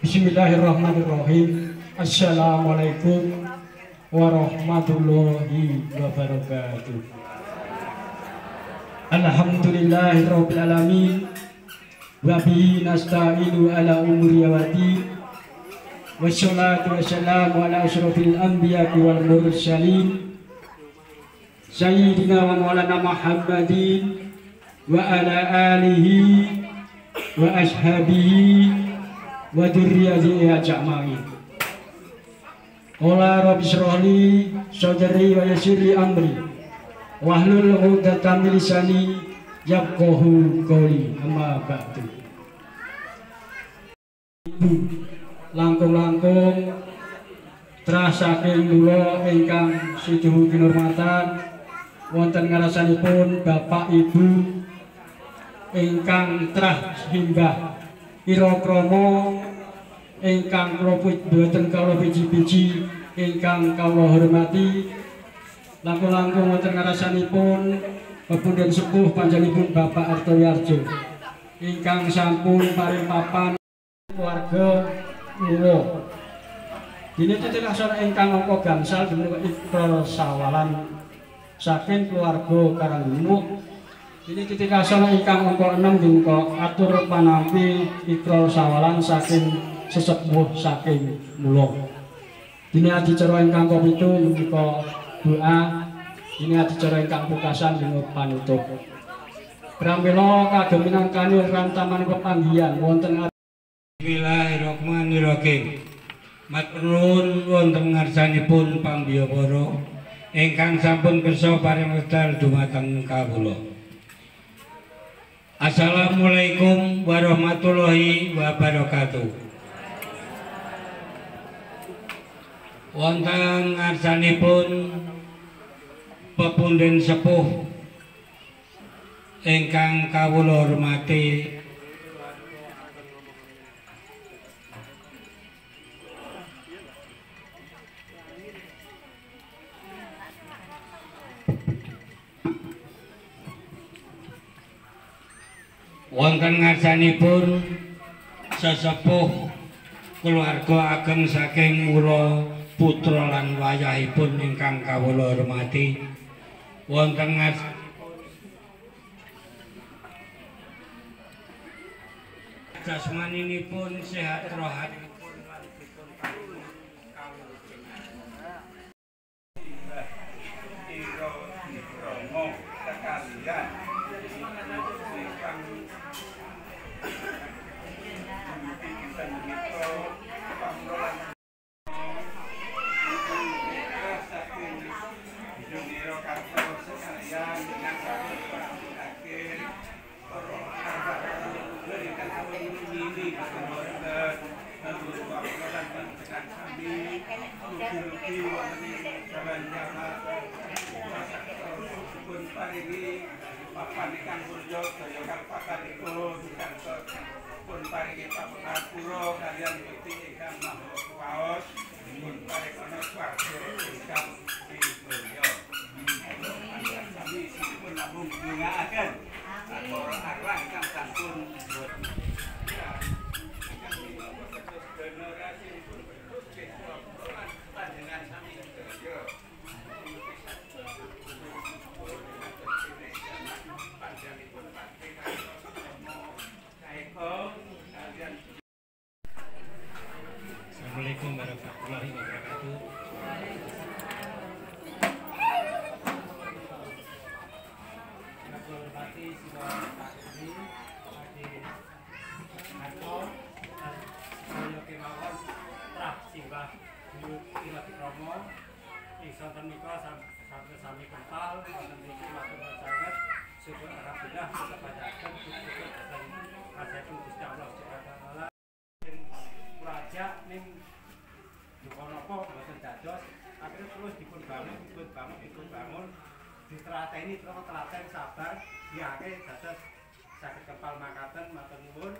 Bismillahirrahmanirrahim. Assalamualaikum warahmatullahi wabarakatuh. Alhamdulillahirabbil alamin. Wa bihi nasta'inu ala umuri wati. Wassalatu wassalamu ala asyrofil anbiya'i wal mursalin. Sayyidina wa maulana Muhammadin wa ala alihi wa ashabihi wa dzurriyyatihi ajma'in. Qala rabbi shrah li sadri wa yassir li amri wahlul 'uqdatam min lisani yafqahu qawli. Amma ba'du. Langkung-langkung trah saking kula ingkang siduhu kinurmatan wonten ngarasanipun Bapak Ibu ingkang trah simbah ira krama ingkang kula boten kawula piji-piji ingkang kawula hormati. Langkung-langkung wonten ngarasanipun Pepunden sepuh panjenenganipun Bapak Artoyarjo ingkang sampun paring papan keluarga kula. Dene titik laksana ingkang angka gangsal menika Iqrol Sawalan saking keluarga Karangumuk. Dene titik laksana ingkang angka 6 menika atur panampi Iqrol Sawalan saking sesepuh saking mula. Dene adicara ingkang ke-7 menika doa. Dene adicara ingkang pungkasan menika panutup. Pramila kagem minangkani rantaman pepanggihan wonten. Bismillahirrahmanirrahim. Matur wonten ngarsanipun pambiyapara ingkang sampun kersa paring wekdal dumateng kawula. Assalamualaikum warahmatullahi wabarakatuh. Wonten ngarsanipun Pepunden sepuh ingkang kawula hormati, wonten ngarsanipun sesepuh keluarga ageng saking mula putra lan wayahipun ingkang kawula hormati, wonten jasmaninipun sehat rohanipun walipun Assalamualaikum warahmatullahi wabarakatuh. Ditrateni terus telaten sabar diake dados saged kepal makaten matur nuwun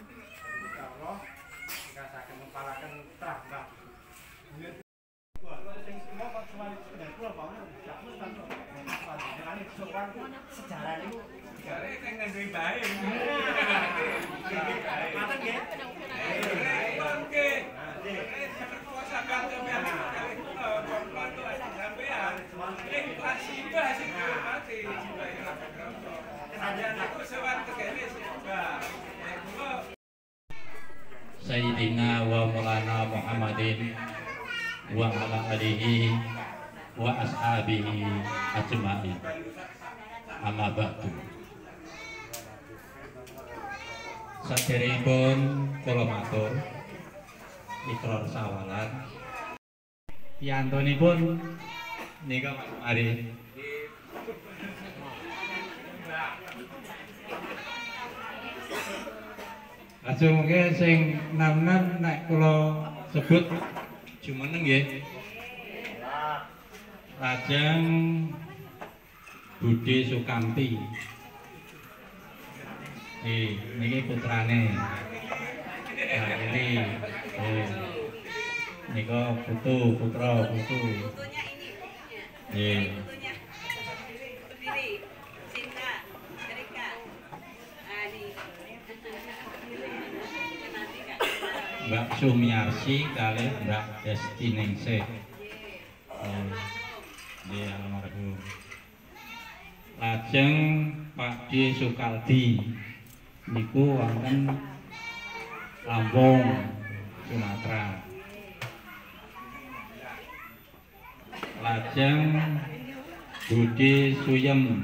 insyaallah jika saged ngempalaken trah Mbah. Sing semua kok selalu sekedar kula bangun jak mustang panjenengane sowan sejarah niku jare ning ngene bae. Maten nggih. Oke. Saged kuasa kanthi Sayyidina wa Maulana Muhammadin wa ala alihi wa ashabihi ajma'in. Amma ba'du. Saderengipun kula matur ikrar sawalan. Piyantunipun nika Mas Mari. Lajeng mengke sing nam-nam nek kula sebut jumeneng nggih. Lajeng Budi Sukamti. Niki putrane. Nah, ini nika putra. Fotonya ini. Nggih. Fotonya. Berdiri. Cinta. Erika. Adi. Mbak Sumiarsi kali Mbak Desti Ningsih. Nggih, almarhum. Lajeng Pak D Sukaldi niku wonten Lampung, Sumatera. Lajeng Budi Suyem